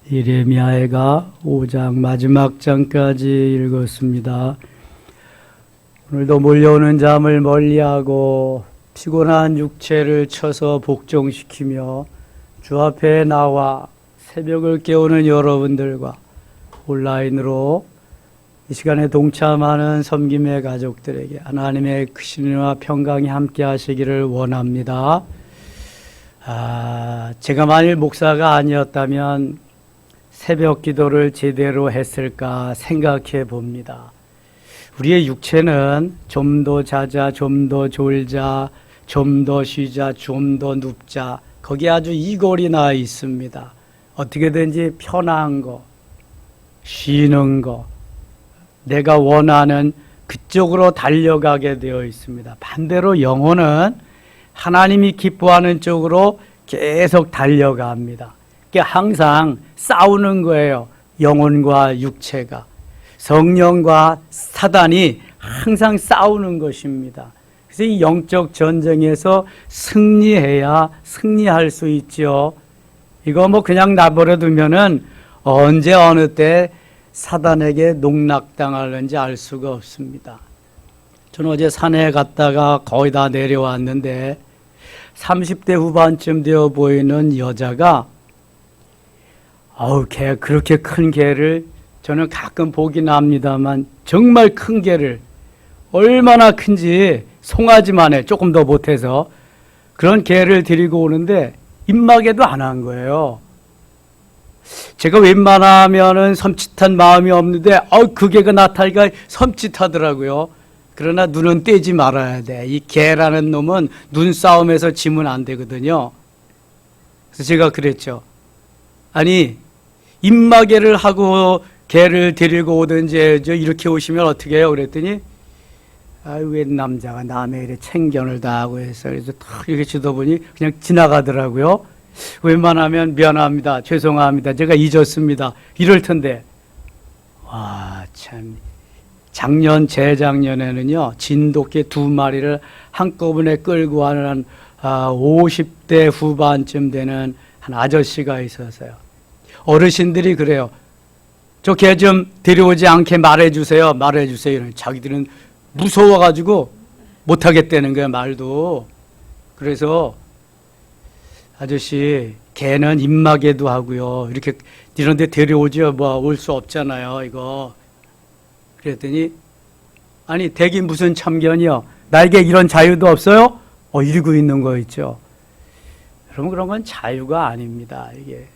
예레미야가 5장 마지막 장까지 읽었습니다. 오늘도 몰려오는 잠을 멀리하고 피곤한 육체를 쳐서 복종시키며 주 앞에 나와 새벽을 깨우는 여러분들과 온라인으로 이 시간에 동참하는 섬김의 가족들에게 하나님의 크신 은혜와 평강이 함께 하시기를 원합니다. 제가 만일 목사가 아니었다면 새벽 기도를 제대로 했을까 생각해 봅니다. 우리의 육체는 좀 더 자자, 좀 더 졸자, 좀 더 쉬자, 좀 더 눕자, 거기에 아주 이골이 나 있습니다. 어떻게든지 편한 거, 쉬는 거, 내가 원하는 그쪽으로 달려가게 되어 있습니다. 반대로 영혼은 하나님이 기뻐하는 쪽으로 계속 달려갑니다. 항상 싸우는 거예요. 영혼과 육체가. 성령과 사단이 항상 싸우는 것입니다. 그래서 이 영적 전쟁에서 승리해야 승리할 수 있죠. 이거 그냥 놔버려 두면은 언제 어느 때 사단에게 농락당하는지 알 수가 없습니다. 저는 어제 산에 갔다가 거의 다 내려왔는데 30대 후반쯤 되어 보이는 여자가 개, 그렇게 큰 개를 저는 가끔 보긴 합니다만 정말 큰 개를 얼마나 큰지 송아지만 해 조금 더 못해서 그런 개를 데리고 오는데 입마개도 안 한 거예요. 제가 웬만하면은 섬찟한 마음이 없는데 그 개가 나타나니까 섬찟하더라고요. 그러나 눈은 떼지 말아야 돼. 이 개라는 놈은 눈싸움에서 지면 안 되거든요. 그래서 제가 그랬죠. 아니 입마개를 하고 개를 데리고 오든지 이렇게 오시면 어떻게 해요? 그랬더니 왜 남자가 남의 일에 참견을 다 하고 해서 그래서 탁 이렇게 쳐다보니 그냥 지나가더라고요. 웬만하면 미안합니다. 죄송합니다. 제가 잊었습니다. 이럴 텐데 참 작년 재작년에는요 진돗개 2마리를 한꺼번에 끌고 가는 50대 후반쯤 되는 한 아저씨가 있었어요. 어르신들이 그래요. 저 개 좀 데려오지 않게 말해주세요. 말해주세요. 자기들은 무서워가지고 못하겠다는 거야, 말도. 그래서 아저씨, 개는 입마개도 하고요. 이렇게 이런 데 데려오죠. 올 수 없잖아요, 이거. 그랬더니, 아니, 댁이 무슨 참견이요? 나에게 이런 자유도 없어요? 이러고 있는 거 있죠. 여러분, 그런 건 자유가 아닙니다, 이게.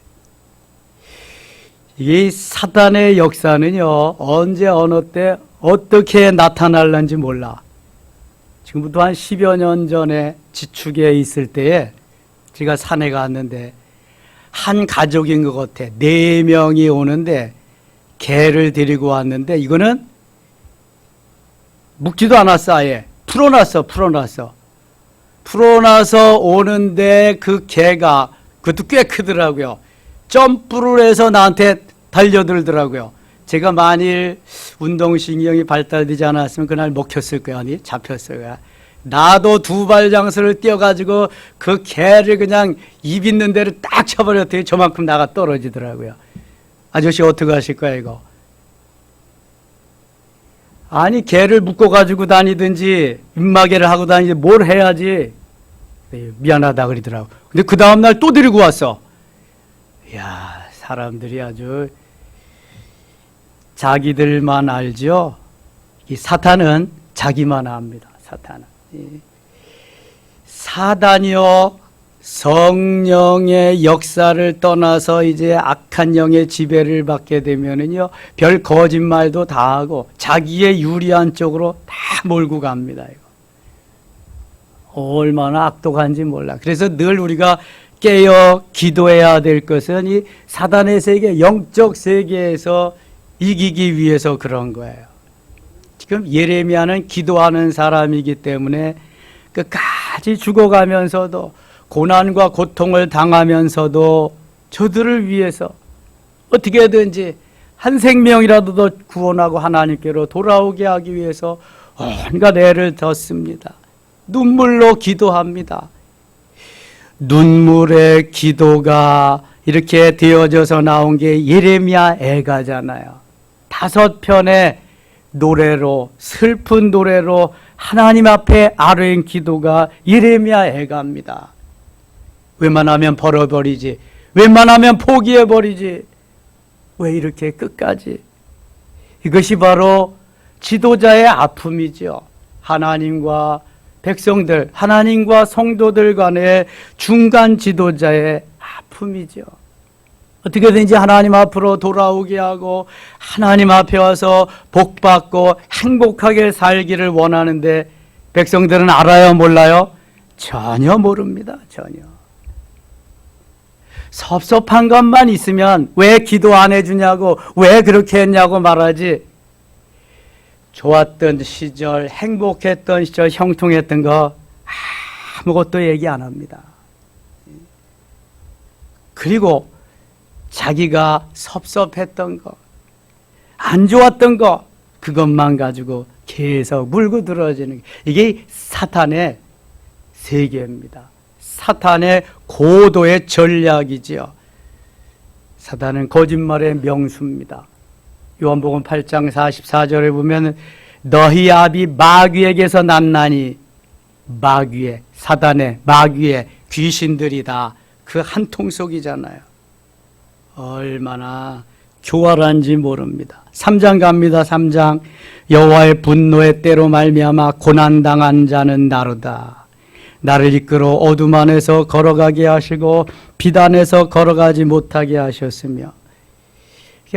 이 사단의 역사는요, 언제 어느 때 어떻게 나타날는지 몰라. 지금부터 한 10여 년 전에 지축에 있을 때에 제가 산에 갔는데 한 가족인 것 같아. 4명이 오는데 개를 데리고 왔는데 이거는 묶지도 않았어. 아예 풀어놨어. 풀어놔서 오는데 그 개가 그것도 꽤 크더라고요. 점프를 해서 나한테 달려들더라고요. 제가 만일 운동신경이 발달되지 않았으면 그날 먹혔을 거야. 아니 잡혔어요. 나도 2발 장수를 뛰어가지고 그 개를 그냥 입 있는 데를 딱 쳐버렸더니 저만큼 나가 떨어지더라고요. 아저씨 어떻게 하실 거야 이거? 아니 개를 묶어가지고 다니든지 입마개를 하고 다니든지 뭘 해야지. 미안하다 그러더라고. 근데 그 다음날 또 데리고 왔어. 이야, 사람들이 아주 자기들만 알죠. 이 사탄은 자기만 압니다. 사탄은. 사단이요, 성령의 역사를 떠나서 이제 악한 영의 지배를 받게 되면은요, 별 거짓말도 다 하고 자기의 유리한 쪽으로 다 몰고 갑니다. 이거. 얼마나 악독한지 몰라. 그래서 늘 우리가 깨어 기도해야 될 것은 이 사단의 세계, 영적 세계에서 이기기 위해서 그런 거예요. 지금 예레미야는 기도하는 사람이기 때문에 끝까지 죽어가면서도 고난과 고통을 당하면서도 저들을 위해서 어떻게든지 한 생명이라도 더 구원하고 하나님께로 돌아오게 하기 위해서 온갖 애를 뒀습니다. 눈물로 기도합니다. 눈물의 기도가 이렇게 되어져서 나온 게 예레미야 애가잖아요. 5편의 노래로, 슬픈 노래로 하나님 앞에 아뢰인 기도가 예레미야 애가입니다. 웬만하면 벌어버리지, 웬만하면 포기해버리지, 왜 이렇게 끝까지? 이것이 바로 지도자의 아픔이죠. 하나님과 백성들, 하나님과 성도들 간의 중간 지도자의 아픔이죠. 어떻게든지 하나님 앞으로 돌아오게 하고 하나님 앞에 와서 복받고 행복하게 살기를 원하는데 백성들은 알아요, 몰라요? 전혀 모릅니다. 전혀. 섭섭한 것만 있으면 왜 기도 안 해주냐고, 왜 그렇게 했냐고 말하지, 좋았던 시절, 행복했던 시절, 형통했던 거 아무것도 얘기 안 합니다. 그리고 자기가 섭섭했던 거, 안 좋았던 거, 그것만 가지고 계속 물고 들어지는 게, 이게 사탄의 세계입니다. 사탄의 고도의 전략이지요. 사탄은 거짓말의 명수입니다. 요한복음 8장 44절에 보면 너희 아비 마귀에게서 났나니, 마귀의, 사단의, 마귀의 귀신들이다. 그 한 통속이잖아요. 얼마나 교활한지 모릅니다. 3장 갑니다. 3장. 여호와의 분노의 때로 말미암아 고난당한 자는 나로다. 나를 이끌어 어둠 안에서 걸어가게 하시고 빛 안에서 걸어가지 못하게 하셨으며,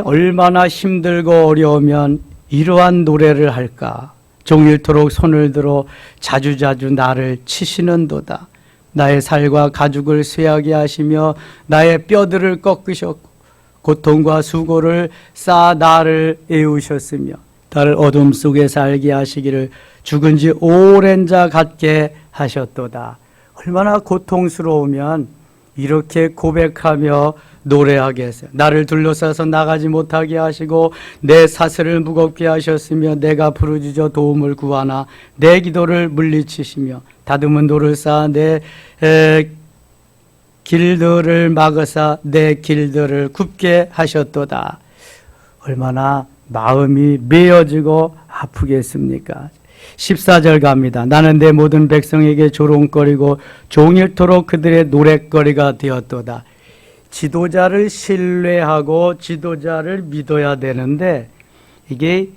얼마나 힘들고 어려우면 이러한 노래를 할까. 종일토록 손을 들어 자주자주 나를 치시는도다. 나의 살과 가죽을 쇠하게 하시며 나의 뼈들을 꺾으셨고 고통과 수고를 쌓아 나를 애우셨으며 나를 어둠 속에 살게 하시기를 죽은 지 오랜 자 같게 하셨도다. 얼마나 고통스러우면 이렇게 고백하며 노래하겠어요. 나를 둘러싸서 나가지 못하게 하시고 내 사슬을 무겁게 하셨으며 내가 부르짖어 도움을 구하나 내 기도를 물리치시며 다듬은 돌을 쌓아 내 길들을 막으사 내 길들을 굽게 하셨도다. 얼마나 마음이 메어지고 아프겠습니까? 14절 갑니다. 나는 내 모든 백성에게 조롱거리고 종일토록 그들의 노랫거리가 되었도다. 지도자를 신뢰하고 지도자를 믿어야 되는데, 이게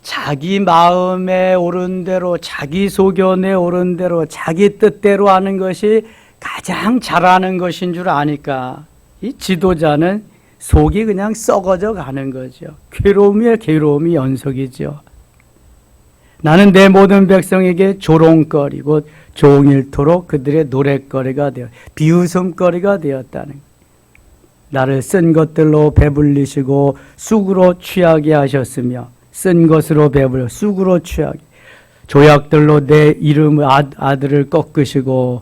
자기 마음에 오른 대로, 자기 소견에 오른 대로, 자기 뜻대로 하는 것이 가장 잘하는 것인 줄 아니까 이 지도자는 속이 그냥 썩어져 가는 거죠. 괴로움에 괴로움이 연속이죠. 나는 내 모든 백성에게 조롱거리고 종일토록 그들의 노랫거리가 되어 비웃음거리가 되었다는 거예요. 나를 쓴 것들로 배불리시고 쑥으로 취하게 하셨으며, 쓴 것으로 배불려 쑥으로 취하게, 조약들로 내 이름의 아들을 꺾으시고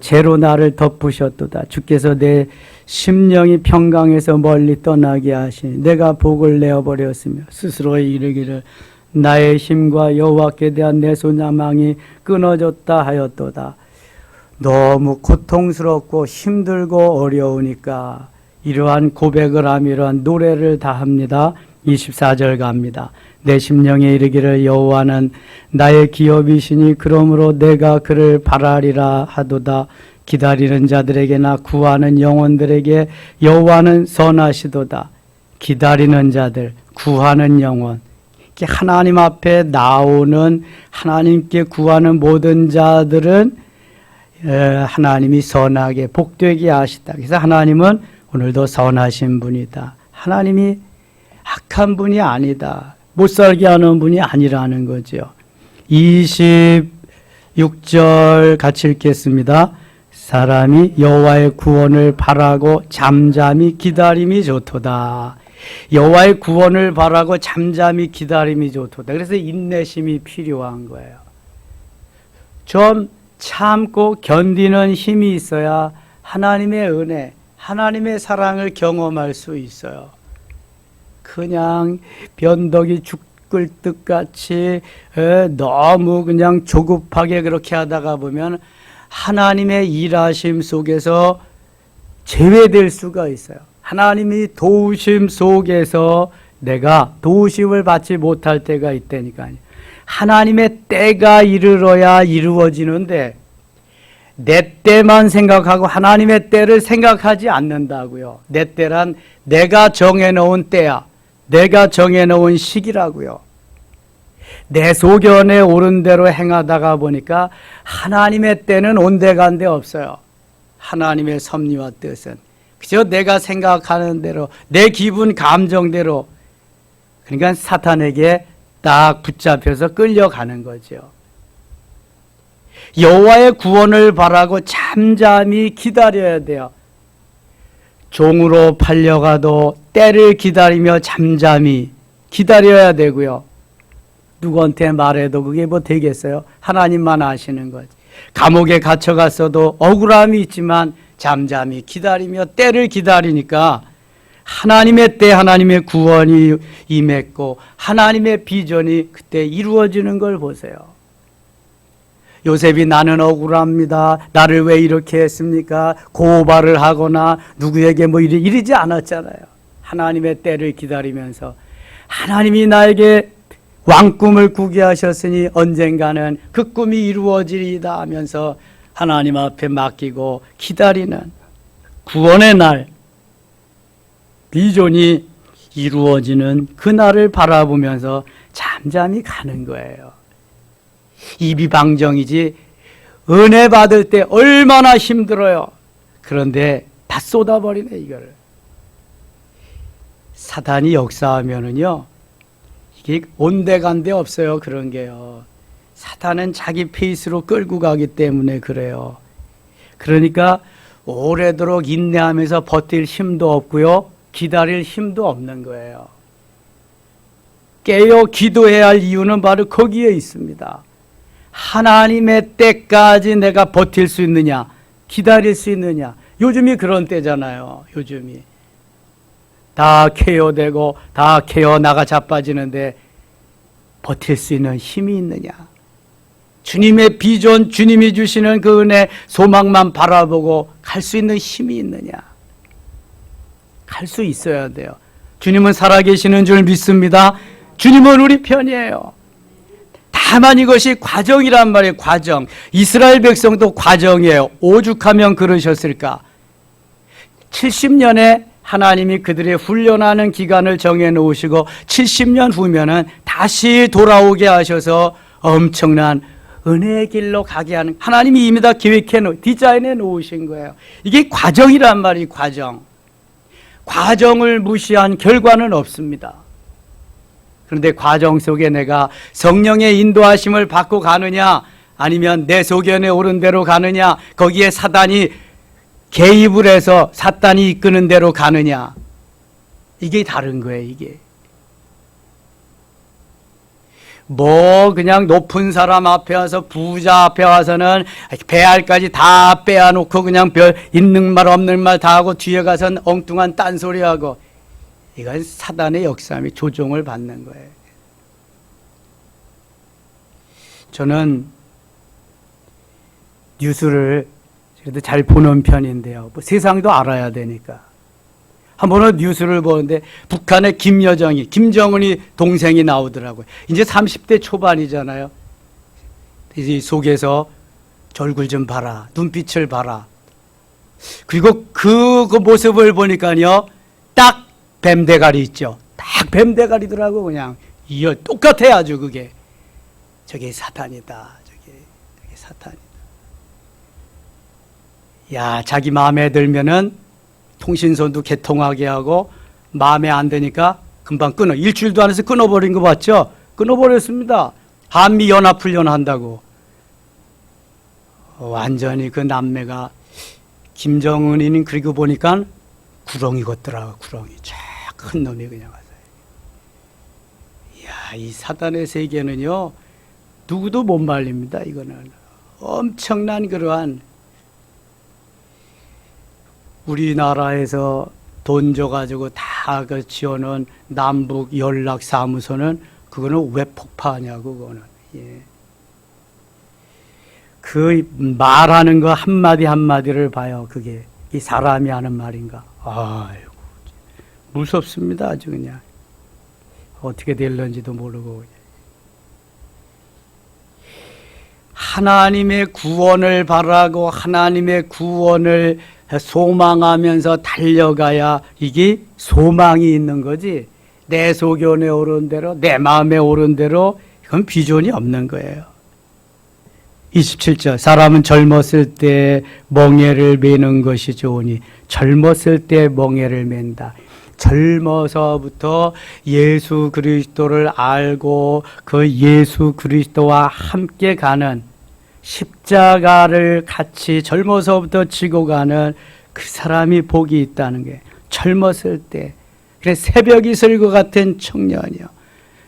죄로 나를 덮으셨도다. 주께서 내 심령이 평강에서 멀리 떠나게 하시니 내가 복을 내어버렸으며 스스로 이르기를 나의 힘과 여호와께 대한 내 소망이 끊어졌다 하였도다. 너무 고통스럽고 힘들고 어려우니까 이러한 고백을 하며 이러한 노래를 다 합니다. 24절 갑니다. 내 심령에 이르기를 여호와는 나의 기업이시니 그러므로 내가 그를 바라리라 하도다. 기다리는 자들에게나 구하는 영혼들에게 여호와는 선하시도다. 기다리는 자들, 구하는 영혼, 하나님 앞에 나오는, 하나님께 구하는 모든 자들은 하나님이 선하게 복되게 하시다. 그래서 하나님은 오늘도 선하신 분이다. 하나님이 악한 분이 아니다. 못 살게 하는 분이 아니라는 거죠. 26절 같이 읽겠습니다. 사람이 여호와의 구원을 바라고 잠잠히 기다림이 좋도다. 여호와의 구원을 바라고 잠잠히 기다림이 좋도다. 그래서 인내심이 필요한 거예요. 좀 참고 견디는 힘이 있어야 하나님의 은혜, 하나님의 사랑을 경험할 수 있어요. 그냥 변덕이 죽을 듯같이 너무 그냥 조급하게 그렇게 하다가 보면 하나님의 일하심 속에서 제외될 수가 있어요. 하나님이 도우심 속에서 내가 도우심을 받지 못할 때가 있다니까요. 하나님의 때가 이르러야 이루어지는데 내 때만 생각하고 하나님의 때를 생각하지 않는다고요. 내 때란 내가 정해놓은 때야. 내가 정해놓은 시기라고요. 내 소견에 옳은 대로 행하다가 보니까 하나님의 때는 온데간데 없어요. 하나님의 섭리와 뜻은 그저 내가 생각하는 대로 내 기분 감정대로, 그러니까 사탄에게 딱 붙잡혀서 끌려가는 거죠. 여호와의 구원을 바라고 잠잠히 기다려야 돼요. 종으로 팔려가도 때를 기다리며 잠잠히 기다려야 되고요. 누구한테 말해도 그게 뭐 되겠어요? 하나님만 아시는 거지. 감옥에 갇혀갔어도 억울함이 있지만 잠잠히 기다리며 때를 기다리니까 하나님의 때 하나님의 구원이 임했고 하나님의 비전이 그때 이루어지는 걸 보세요. 요셉이 나는 억울합니다. 나를 왜 이렇게 했습니까? 고발을 하거나 누구에게 뭐 이러지 않았잖아요. 하나님의 때를 기다리면서 하나님이 나에게 왕꿈을 꾸게 하셨으니 언젠가는 그 꿈이 이루어지리다 하면서 하나님 앞에 맡기고 기다리는 구원의 날, 비전이 이루어지는 그날을 바라보면서 잠잠히 가는 거예요. 이비방정이지 은혜 받을 때 얼마나 힘들어요. 그런데 다 쏟아버리네 이거를. 사단이 역사하면은요 이게 온데간데 없어요. 그런 게요. 사탄은 자기 페이스로 끌고 가기 때문에 그래요. 그러니까 오래도록 인내하면서 버틸 힘도 없고요. 기다릴 힘도 없는 거예요. 깨어 기도해야 할 이유는 바로 거기에 있습니다. 하나님의 때까지 내가 버틸 수 있느냐, 기다릴 수 있느냐. 요즘이 그런 때잖아요. 요즘이 다 케어되고 다 케어 나가 자빠지는데 버틸 수 있는 힘이 있느냐. 주님의 비전, 주님이 주시는 그 은혜, 소망만 바라보고 갈 수 있는 힘이 있느냐. 갈 수 있어야 돼요. 주님은 살아계시는 줄 믿습니다. 주님은 우리 편이에요. 다만 이것이 과정이란 말이에요. 과정. 이스라엘 백성도 과정이에요. 오죽하면 그러셨을까. 70년에 하나님이 그들의 훈련하는 기간을 정해놓으시고 70년 후면은 다시 돌아오게 하셔서 엄청난 은혜의 길로 가게 하는, 하나님이 이미 다 디자인해 놓으신 거예요. 이게 과정이란 말이 과정. 과정을 무시한 결과는 없습니다. 그런데 과정 속에 내가 성령의 인도하심을 받고 가느냐 아니면 내 소견에 옳은 대로 가느냐, 거기에 사단이 개입을 해서 사탄이 이끄는 대로 가느냐, 이게 다른 거예요. 이게 뭐 그냥 높은 사람 앞에 와서 부자 앞에 와서는 배알까지 다 빼앗놓고 그냥 별 있는 말 없는 말 다 하고 뒤에 가서는 엉뚱한 딴소리하고, 이건 사단의 역사함이 조종을 받는 거예요. 저는 뉴스를 그래도 잘 보는 편인데요. 뭐 세상도 알아야 되니까. 한 번은 뉴스를 보는데 북한의 김여정이, 김정은이 동생이 나오더라고요. 이제 30대 초반이잖아요. 이 속에서 얼굴 좀 봐라, 눈빛을 봐라. 그리고 그 모습을 보니까요, 딱 뱀대가리 있죠. 딱 뱀대가리더라고. 그냥 이어 똑같아 아주. 그게 저게 사탄이다. 저게 사탄이다. 야, 자기 마음에 들면은 통신선도 개통하게 하고 마음에 안 드니까 금방 끊어. 일주일도 안 해서 끊어버린 거 봤죠? 끊어버렸습니다. 한미연합훈련 한다고. 완전히 그 남매가, 김정은이는 그리고 보니까 구렁이 걷더라고. 구렁이 큰 놈이 그냥 와서. 이야, 이 사단의 세계는요 누구도 못 말립니다. 이거는 엄청난 그러한, 우리나라에서 돈 줘가지고 다 그 지어놓은 남북 연락 사무소는 그거는 왜 폭파하냐고. 그거는 그 말하는 거 한마디 한마디를 봐요. 그게 이 사람이 하는 말인가? 아이고, 무섭습니다. 아주 그냥. 어떻게 될런지도 모르고. 하나님의 구원을 바라고 하나님의 구원을 소망하면서 달려가야 이게 소망이 있는 거지. 내 소견에 오른 대로, 내 마음에 오른 대로 이건 비전이 없는 거예요. 27절, 사람은 젊었을 때 멍에를 매는 것이 좋으니 젊었을 때 멍에를 맨다. 젊어서부터 예수 그리스도를 알고 그 예수 그리스도와 함께 가는, 십자가를 같이 젊어서부터 지고 가는 그 사람이 복이 있다는 게, 젊었을 때. 그래, 새벽 이슬 것 같은 청년이요,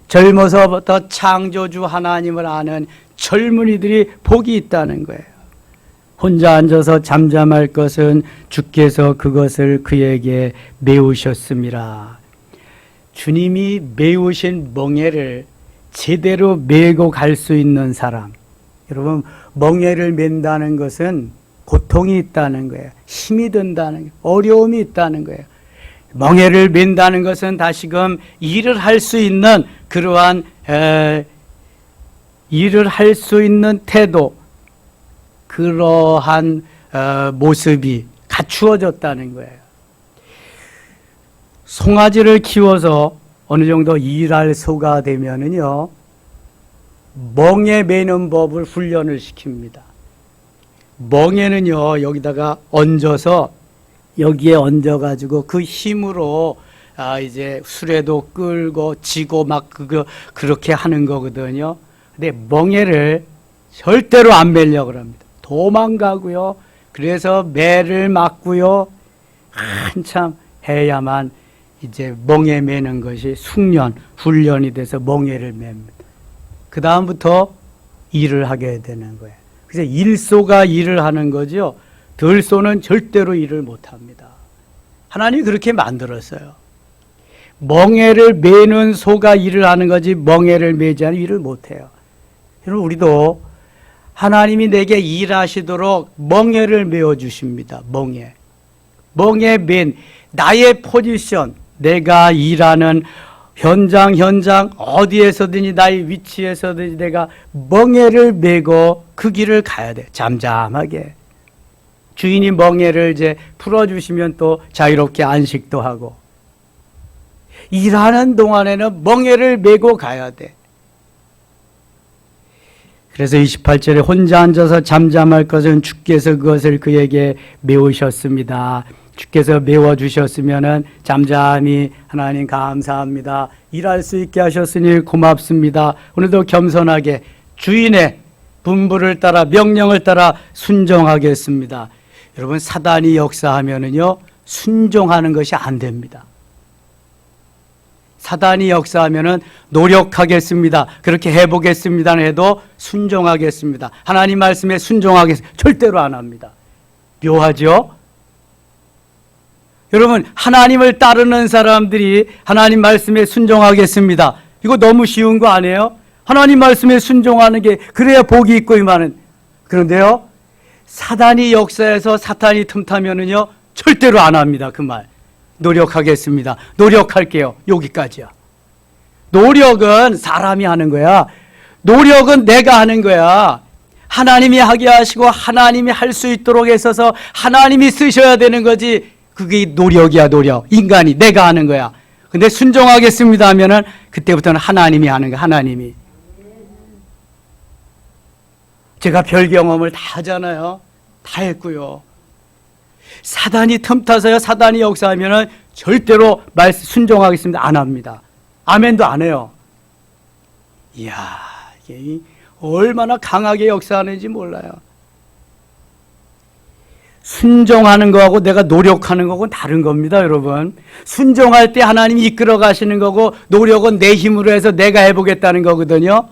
젊어서부터 창조주 하나님을 아는 젊은이들이 복이 있다는 거예요. 혼자 앉아서 잠잠할 것은 주께서 그것을 그에게 메우셨습니다. 주님이 메우신 멍에를 제대로 메고 갈 수 있는 사람. 여러분, 멍에를 맨다는 것은 고통이 있다는 거예요. 힘이 든다는 거예요. 어려움이 있다는 거예요. 멍에를 맨다는 것은 다시금 일을 할 수 있는 그러한 일을 할 수 있는 태도, 그러한 모습이 갖추어졌다는 거예요. 송아지를 키워서 어느 정도 일할 소가 되면은요, 멍에 매는 법을 훈련을 시킵니다. 멍에는요, 여기다가 얹어서, 여기에 얹어가지고 그 힘으로 이제 수레도 끌고 지고 막 그렇게 하는 거거든요. 근데 멍에를 절대로 안 매려고 합니다. 도망가고요. 그래서 매를 맞고요. 한참 해야만 이제 멍에 매는 것이 숙련, 훈련이 돼서 멍에를 맵니다. 그 다음부터 일을 하게 되는 거예요. 그래서 일소가 일을 하는 거죠. 들소는 절대로 일을 못합니다. 하나님이 그렇게 만들었어요. 멍에를 매는 소가 일을 하는 거지 멍에를 매지 않으면 일을 못해요. 여러분, 우리도 하나님이 내게 일하시도록 멍에를 메어주십니다. 멍에 맨 나의 포지션, 내가 일하는 현장 어디에서든지 나의 위치에서든지 내가 멍에를 메고 그 길을 가야 돼. 잠잠하게. 주인이 멍에를 이제 풀어주시면 또 자유롭게 안식도 하고, 일하는 동안에는 멍에를 메고 가야 돼. 그래서 28절에 혼자 앉아서 잠잠할 것은 주께서 그것을 그에게 메우셨습니다. 주께서 메워주셨으면 잠잠히 하나님 감사합니다. 일할 수 있게 하셨으니 고맙습니다. 오늘도 겸손하게 주인의 분부를 따라 명령을 따라 순종하겠습니다. 여러분, 사단이 역사하면은요, 순종하는 것이 안 됩니다. 사단이 역사하면은 노력하겠습니다, 그렇게 해보겠습니다 해도 순종하겠습니다, 하나님 말씀에 순종하겠습니다, 절대로 안 합니다. 묘하죠? 여러분, 하나님을 따르는 사람들이 하나님 말씀에 순종하겠습니다, 이거 너무 쉬운 거 아니에요? 하나님 말씀에 순종하는 게 그래야 복이 있고 이만은. 그런데요, 사단이 역사해서 사탄이 틈타면은요, 절대로 안 합니다. 그 말. 노력하겠습니다, 노력할게요, 여기까지야. 노력은 사람이 하는 거야. 노력은 내가 하는 거야. 하나님이 하게 하시고 하나님이 할 수 있도록 했어서 하나님이 쓰셔야 되는 거지. 그게 노력이야, 노력. 인간이, 내가 하는 거야. 근데 순종하겠습니다 하면은 그때부터는 하나님이 하는 거야, 하나님이. 제가 별 경험을 다 하잖아요. 다 했고요. 사단이 틈타서요, 사단이 역사하면은 절대로 순종하겠습니다 안 합니다. 아멘도 안 해요. 이야, 이게 얼마나 강하게 역사하는지 몰라요. 순종하는 거하고 내가 노력하는 거하고는 다른 겁니다, 여러분. 순종할 때 하나님이 이끌어 가시는 거고, 노력은 내 힘으로 해서 내가 해보겠다는 거거든요.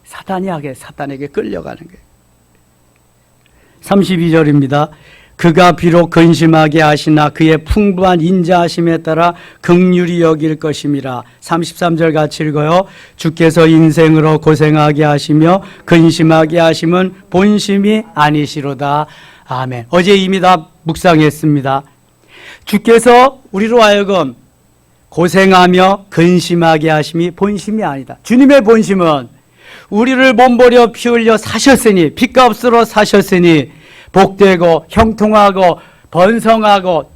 사단에게 끌려가는 거예요. 32절입니다. 그가 비록 근심하게 하시나 그의 풍부한 인자하심에 따라 긍휼히 여길 것임이라. 33절 같이 읽어요. 주께서 인생으로 고생하게 하시며 근심하게 하심은 본심이 아니시로다. 아멘. 어제 이미 다 묵상했습니다. 주께서 우리로 하여금 고생하며 근심하게 하심이 본심이 아니다. 주님의 본심은 우리를 몸버려 피 흘려 사셨으니, 핏값으로 사셨으니 복되고 형통하고 번성하고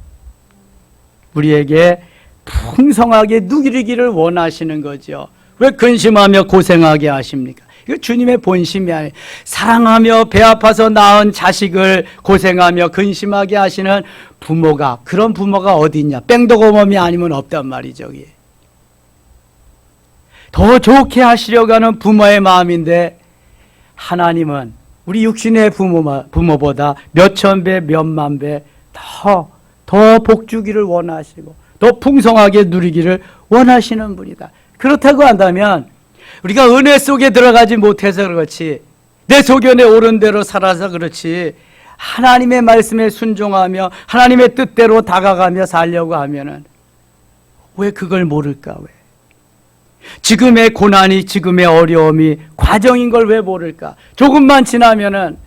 우리에게 풍성하게 누리기를 원하시는 거죠. 왜 근심하며 고생하게 하십니까? 이거 주님의 본심이 아니에요. 사랑하며 배 아파서 낳은 자식을 고생하며 근심하게 하시는 부모가, 그런 부모가 어디 있냐? 뺑도고몸이 아니면 없단 말이죠. 여기. 더 좋게 하시려고 하는 부모의 마음인데 하나님은 우리 육신의 부모보다 몇천 배, 몇만 배 더 복주기를 원하시고 더 풍성하게 누리기를 원하시는 분이다. 그렇다고 한다면 우리가 은혜 속에 들어가지 못해서 그렇지, 내 소견에 옳은 대로 살아서 그렇지, 하나님의 말씀에 순종하며 하나님의 뜻대로 다가가며 살려고 하면은 왜 그걸 모를까? 왜? 지금의 고난이, 지금의 어려움이 과정인 걸 왜 모를까? 조금만 지나면은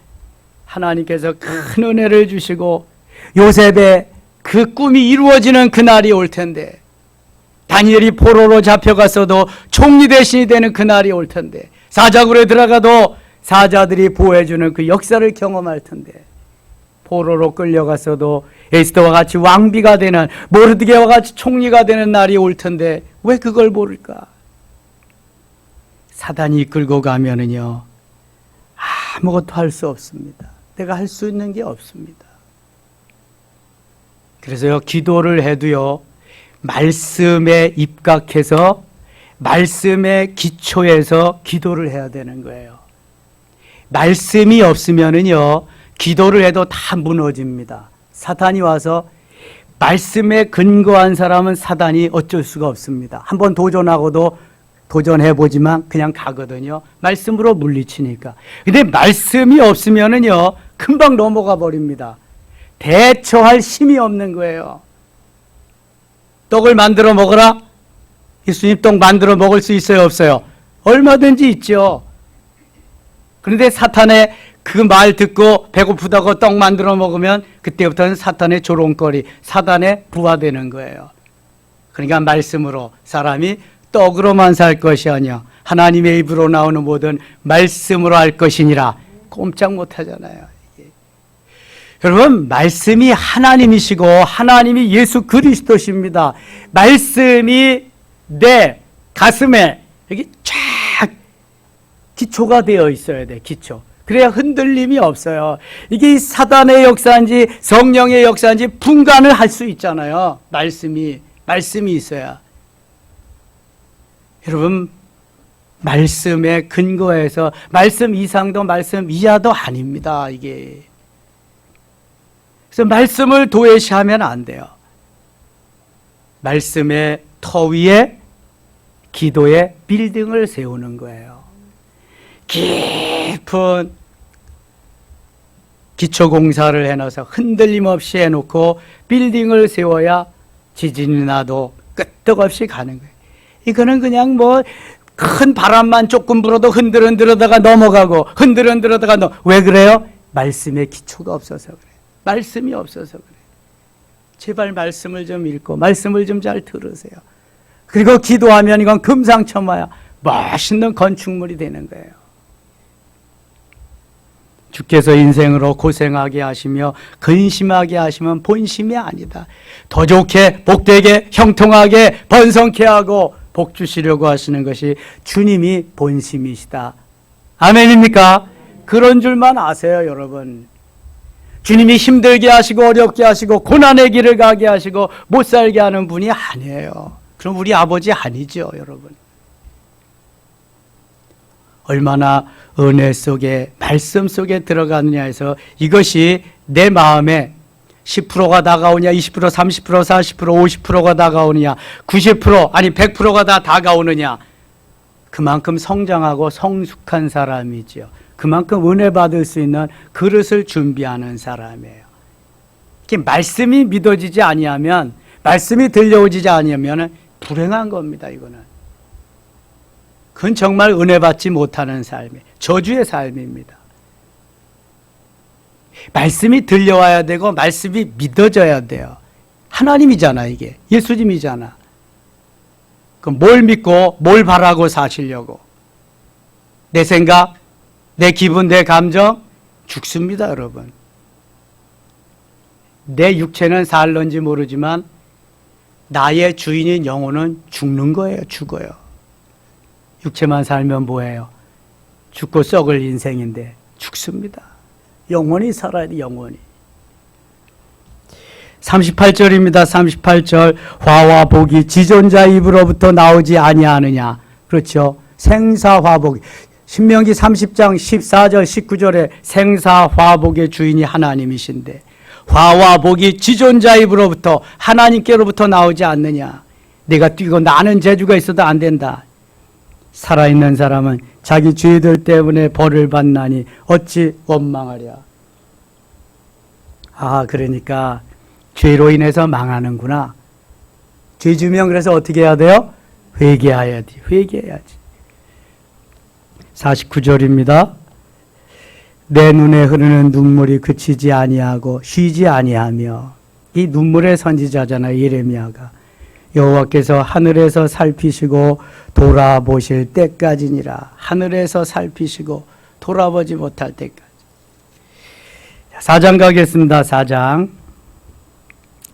하나님께서 큰 은혜를 주시고 요셉의 그 꿈이 이루어지는 그날이 올 텐데, 다니엘이 포로로 잡혀갔어도 총리 대신이 되는 그날이 올 텐데, 사자굴에 들어가도 사자들이 보호해주는 그 역사를 경험할 텐데, 포로로 끌려갔어도 에스더와 같이 왕비가 되는, 모르드게와 같이 총리가 되는 날이 올 텐데 왜 그걸 모를까? 사단이 이끌고 가면은요, 아무것도 할 수 없습니다. 내가 할 수 있는 게 없습니다. 그래서요, 기도를 해도요, 말씀에 입각해서 말씀의 기초에서 기도를 해야 되는 거예요. 말씀이 없으면은요, 기도를 해도 다 무너집니다. 사탄이 와서, 말씀에 근거한 사람은 사단이 어쩔 수가 없습니다. 한번 도전하고도 도전해보지만 그냥 가거든요. 말씀으로 물리치니까. 근데 말씀이 없으면은요, 금방 넘어가 버립니다. 대처할 힘이 없는 거예요. 떡을 만들어 먹어라? 예수님 떡 만들어 먹을 수 있어요, 없어요? 얼마든지 있죠. 그런데 사탄의 그 말 듣고 배고프다고 떡 만들어 먹으면 그때부터는 사탄의 조롱거리, 사단의 부하되는 거예요. 그러니까 말씀으로 사람이 떡으로만 살 것이 아니야, 하나님의 입으로 나오는 모든 말씀으로 할 것이니라. 꼼짝 못하잖아요. 여러분, 말씀이 하나님이시고 하나님이 예수 그리스도십니다. 말씀이 내 가슴에 여기 쫙 기초가 되어 있어야 돼. 기초. 그래야 흔들림이 없어요. 이게 사단의 역사인지 성령의 역사인지 분간을 할 수 있잖아요. 말씀이 있어야. 여러분, 말씀에 근거해서 말씀 이상도 말씀 이하도 아닙니다. 이게. 그래서 말씀을 도외시하면 안 돼요. 말씀의 터 위에 기도의 빌딩을 세우는 거예요. 깊은 기초공사를 해놔서 흔들림 없이 해놓고 빌딩을 세워야 지진이 나도 끄떡없이 가는 거예요. 이거는 그냥 뭐 큰 바람만 조금 불어도 흔들흔들하다가 넘어가고 흔들흔들하다가 왜 그래요? 말씀의 기초가 없어서 그래요. 말씀이 없어서 그래요. 제발 말씀을 좀 읽고 말씀을 좀 잘 들으세요. 그리고 기도하면 이건 금상첨화야. 멋있는 건축물이 되는 거예요. 주께서 인생으로 고생하게 하시며 근심하게 하시면 본심이 아니다. 더 좋게 복되게 형통하게 번성케 하고 복 주시려고 하시는 것이 주님이 본심이시다. 아멘입니까? 그런 줄만 아세요, 여러분. 주님이 힘들게 하시고 어렵게 하시고 고난의 길을 가게 하시고 못 살게 하는 분이 아니에요. 그럼 우리 아버지 아니죠, 여러분. 얼마나 은혜 속에 말씀 속에 들어가느냐 해서 이것이 내 마음에 10%가 다가오냐, 20%, 30%, 40%, 50%가 다가오느냐, 90% 아니 100%가 다 다가오느냐, 그만큼 성장하고 성숙한 사람이죠. 그만큼 은혜 받을 수 있는 그릇을 준비하는 사람이에요. 말씀이 믿어지지 아니하면, 말씀이 들려오지 아니하면 불행한 겁니다. 이거는. 그건 정말 은혜 받지 못하는 삶이에요. 저주의 삶입니다. 말씀이 들려와야 되고 말씀이 믿어져야 돼요. 하나님이잖아, 이게. 예수님이잖아. 그럼 뭘 믿고 뭘 바라고 사시려고? 내 생각, 내 기분, 내 감정 죽습니다, 여러분. 내 육체는 살런지 모르지만 나의 주인인 영혼은 죽는 거예요, 죽어요. 육체만 살면 뭐예요? 죽고 썩을 인생인데 죽습니다. 영원히 살아야 돼, 영원히. 38절입니다. 38절. 화와 복이 지존자 입으로부터 나오지 아니하느냐. 그렇죠. 생사화복. 신명기 30장 14절 19절에 생사화복의 주인이 하나님이신데 화와 복이 지존자 입으로부터 하나님께로부터 나오지 않느냐. 내가 뛰고 나는 재주가 있어도 안 된다. 살아있는 사람은 자기 죄들 때문에 벌을 받나니 어찌 원망하랴. 아, 그러니까 죄로 인해서 망하는구나. 죄 지으면 그래서 어떻게 해야 돼요? 회개해야지. 회개해야지. 49절입니다. 내 눈에 흐르는 눈물이 그치지 아니하고 쉬지 아니하며. 이 눈물의 선지자잖아요, 예레미야가. 여호와께서 하늘에서 살피시고 돌아보실 때까지니라. 하늘에서 살피시고 돌아보지 못할 때까지. 4장 가겠습니다. 4장.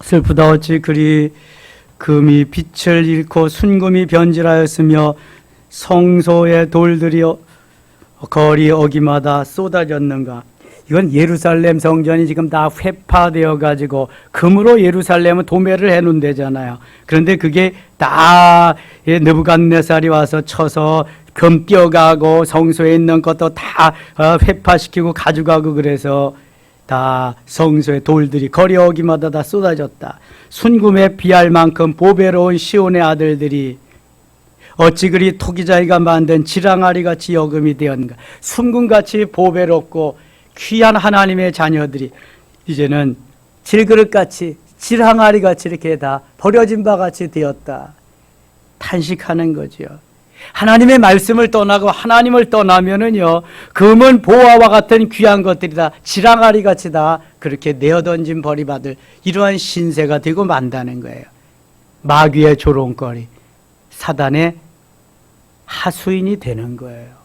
슬프다 어찌 그리 금이 빛을 잃고 순금이 변질하였으며 성소의 돌들이 거리 어기마다 쏟아졌는가. 이건 예루살렘 성전이 지금 다 회파되어 가지고 금으로 예루살렘은 도매를 해놓은 데잖아요. 그런데 그게 다 느부갓네살이 와서 쳐서 금 떼어가고 성소에 있는 것도 다 회파시키고 가져가고 그래서 다 성소의 돌들이 거리 어기마다 다 쏟아졌다. 순금에 비할 만큼 보배로운 시온의 아들들이 어찌 그리 토기자기가 만든 지랑아리같이 여금이 되었는가. 순금같이 보배롭고 귀한 하나님의 자녀들이 이제는 질그릇같이 지랑아리같이 이렇게 다 버려진 바같이 되었다. 탄식하는 거지요. 하나님의 말씀을 떠나고 하나님을 떠나면은요, 금은 보화와 같은 귀한 것들이 다 지랑아리같이 다 그렇게 내어던진 버림받을 이러한 신세가 되고 만다는 거예요. 마귀의 조롱거리, 사단의 하수인이 되는 거예요.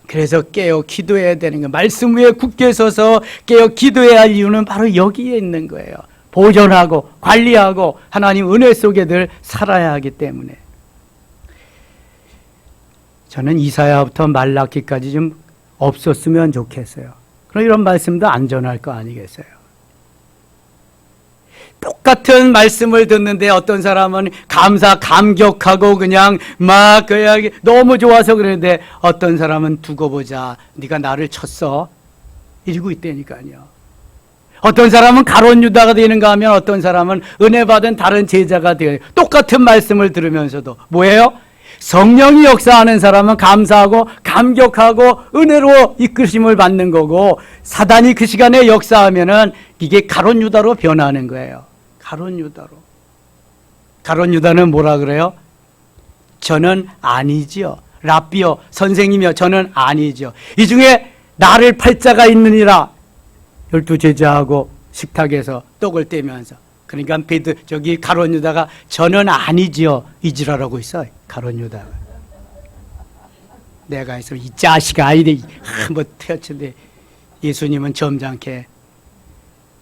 그래서 깨어 기도해야 되는 거예요. 말씀 위에 굳게 서서 깨어 기도해야 할 이유는 바로 여기에 있는 거예요. 보존하고 관리하고 하나님 은혜 속에 늘 살아야 하기 때문에. 저는 이사야부터 말라기까지 좀 없었으면 좋겠어요. 그럼 이런 말씀도 안전할 거 아니겠어요? 똑같은 말씀을 듣는데 어떤 사람은 감격하고 그냥 막 그냥 너무 좋아서 그러는데 어떤 사람은 두고 보자. 네가 나를 쳤어. 이러고 있다니까요. 어떤 사람은 가론 유다가 되는가 하면 어떤 사람은 은혜 받은 다른 제자가 되어요. 똑같은 말씀을 들으면서도 뭐예요? 성령이 역사하는 사람은 감사하고 감격하고 은혜로 이끄심을 받는 거고 사단이 그 시간에 역사하면은 이게 가론 유다로 변하는 거예요. 가론 유다로. 가론 유다는 뭐라 그래요? 저는 아니지요. 랍비요. 선생님이요. 저는 아니지요. 이 중에 나를 팔자가 있느니라. 12 제자하고 식탁에서 떡을 떼면서. 그러니까 저기 가론 유다가 저는 아니지요. 이지라라고 있어. 가론 유다가. 내가 해서 이 자식아 아이래. 뭐 태어친데 예수님은 점잖게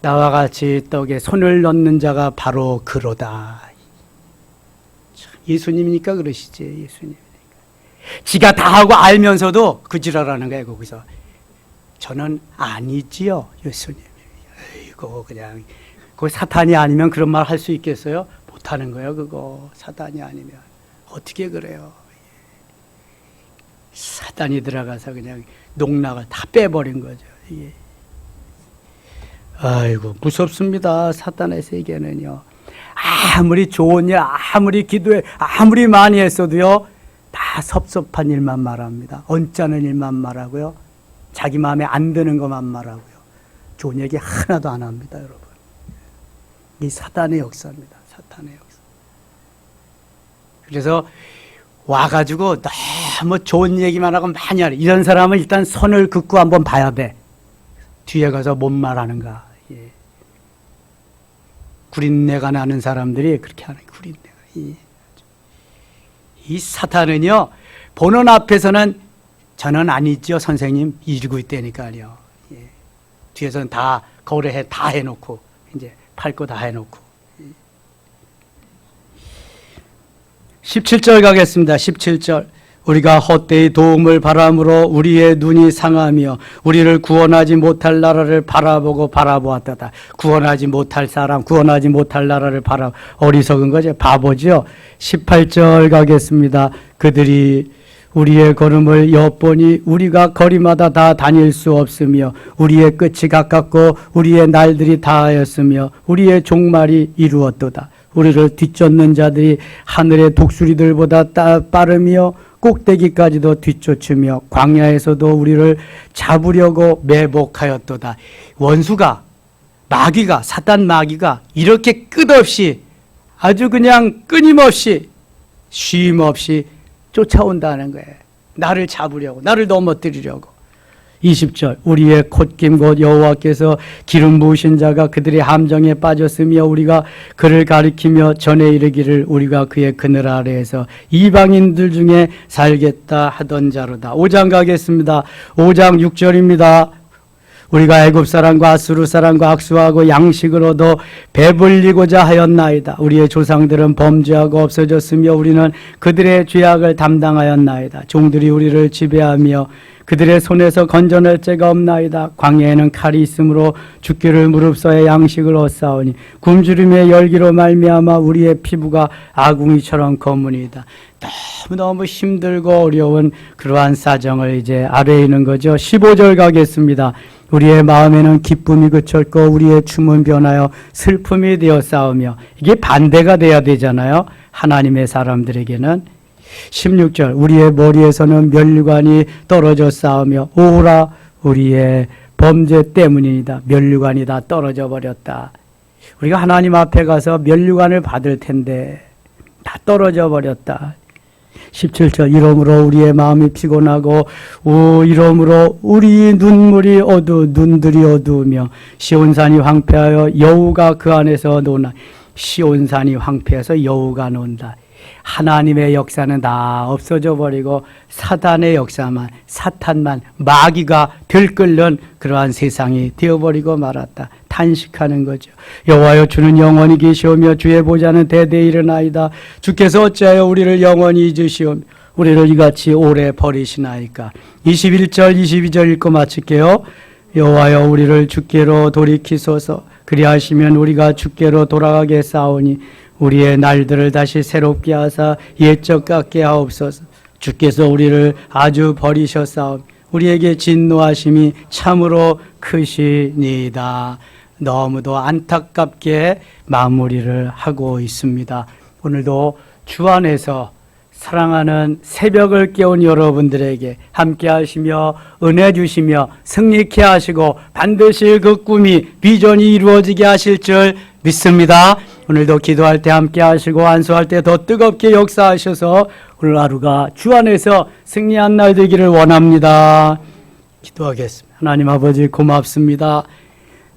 나와 같이 떡에 손을 넣는 자가 바로 그로다. 예수님이니까 그러시지. 예수님이니까. 지가 다 하고 알면서도 그 지랄하는 거예요. 거기서. 저는 아니지요. 예수님. 이거 그냥 그 사탄이 아니면 그런 말 할 수 있겠어요? 못하는 거예요. 그거 사탄이 아니면. 어떻게 그래요? 사탄이 들어가서 그냥 농락을 다 빼버린 거죠. 이게. 아이고 무섭습니다. 사탄의 세계는요. 아무리 좋은 일, 아무리 기도해, 아무리 많이 했어도요. 다 섭섭한 일만 말합니다. 언짢은 일만 말하고요. 자기 마음에 안 드는 것만 말하고요. 좋은 얘기 하나도 안 합니다. 여러분. 이 사탄의 역사입니다. 사탄의 역사. 그래서 와가지고 너무 좋은 얘기만 하고 많이 하래. 이런 사람은 일단 선을 긋고 한번 봐야 돼. 뒤에 가서 뭔 말하는가. 예. 구린내가 나는 사람들이 그렇게 하는 구린내가. 예. 이 사탄은요, 보는 앞에서는 저는 아니죠, 선생님. 이러고 있다니까요. 예. 뒤에서는 다 거래해 다 해놓고 이제 팔 거 다 해놓고. 17절 가겠습니다. 17절. 우리가 헛되이 도움을 바람으로 우리의 눈이 상하며 우리를 구원하지 못할 나라를 바라보고 바라보았다. 구원하지 못할 사람, 구원하지 못할 나라를 어리석은 거죠. 바보죠. 18절 가겠습니다. 그들이 우리의 걸음을 엿보니 우리가 거리마다 다 다닐 수 없으며 우리의 끝이 가깝고 우리의 날들이 다하였으며 우리의 종말이 이루었도다. 우리를 뒤쫓는 자들이 하늘의 독수리들보다 빠르며 꼭대기까지도 뒤쫓으며 광야에서도 우리를 잡으려고 매복하였도다. 원수가, 마귀가, 사단 마귀가 이렇게 끝없이 아주 그냥 끊임없이 쉼없이 쫓아온다는 거예요. 나를 잡으려고, 나를 넘어뜨리려고. 20절. 우리의 콧김 곧 여호와께서 기름 부으신 자가 그들의 함정에 빠졌으며 우리가 그를 가리키며 전에 이르기를 우리가 그의 그늘 아래에서 이방인들 중에 살겠다 하던 자로다. 5장 가겠습니다. 5장 6절입니다. 우리가 애굽 사람과 아수르 사람과 악수하고 양식을 얻어 배불리고자 하였나이다. 우리의 조상들은 범죄하고 없어졌으며 우리는 그들의 죄악을 담당하였나이다. 종들이 우리를 지배하며 그들의 손에서 건져낼 죄가 없나이다. 광야에는 칼이 있으므로 죽기를 무릅서야 양식을 얻사오니 굶주림의 열기로 말미암아 우리의 피부가 아궁이처럼 검으니이다. 너무너무 힘들고 어려운 그러한 사정을 이제 아래에 있는 거죠. 15절 가겠습니다. 우리의 마음에는 기쁨이 그쳤고 우리의 춤은 변하여 슬픔이 되어 싸우며 이게 반대가 돼야 되잖아요. 하나님의 사람들에게는. 16절. 우리의 머리에서는 면류관이 떨어져 싸우며 오라 우리의 범죄 때문이다. 면류관이 다 떨어져 버렸다. 우리가 하나님 앞에 가서 면류관을 받을 텐데 다 떨어져 버렸다. 17절. 이러므로 우리의 마음이 피곤하고 이러므로 우리 눈물이 눈들이 어두우며 시온산이 황폐하여 여우가 그 안에서 노나. 시온산이 황폐해서 여우가 논다. 하나님의 역사는 다 없어져 버리고 사탄의 역사만, 사탄만, 마귀가 들끓는 그러한 세상이 되어버리고 말았다. 탄식하는 거죠. 여호와여 주는 영원히 계시오며 주의 보좌는 대대히 일어나이다. 주께서 어찌하여 우리를 영원히 잊으시오며 우리를 이같이 오래 버리시나이까. 21절 22절 읽고 마칠게요. 여호와여 우리를 주께로 돌이키소서. 그리하시면 우리가 주께로 돌아가게 싸우니 우리의 날들을 다시 새롭게 하사 옛적 같게 하옵소서. 주께서 우리를 아주 버리셨사오니 우리에게 진노하심이 참으로 크시니이다. 너무도 안타깝게 마무리를 하고 있습니다. 오늘도 주 안에서 사랑하는 새벽을 깨운 여러분들에게 함께 하시며 은혜 주시며 승리케 하시고 반드시 그 꿈이 비전이 이루어지게 하실 줄 믿습니다. 오늘도 기도할 때 함께 하시고 안수할 때 더 뜨겁게 역사하셔서 오늘 하루가 주 안에서 승리한 날 되기를 원합니다. 기도하겠습니다. 하나님 아버지 고맙습니다.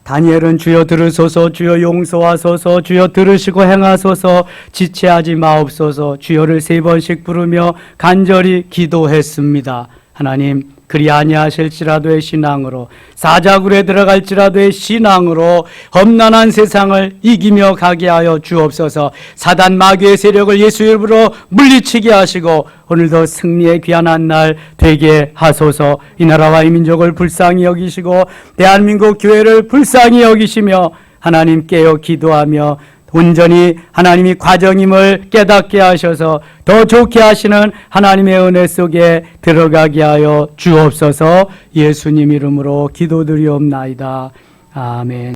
다니엘은 주여 들으소서, 주여 용서하소서, 주여 들으시고 행하소서, 지체하지 마옵소서, 주여를 3번씩 부르며 간절히 기도했습니다. 하나님, 그리 아니하실지라도의 신앙으로, 사자굴에 들어갈지라도의 신앙으로 험난한 세상을 이기며 가게 하여 주옵소서. 사단 마귀의 세력을 예수 이름으로 물리치게 하시고 오늘도 승리의 귀한 날 되게 하소서. 이 나라와 이 민족을 불쌍히 여기시고 대한민국 교회를 불쌍히 여기시며 하나님 깨어 기도하며 온전히 하나님이 과정임을 깨닫게 하셔서 더 좋게 하시는 하나님의 은혜 속에 들어가게 하여 주옵소서. 예수님 이름으로 기도드리옵나이다. 아멘.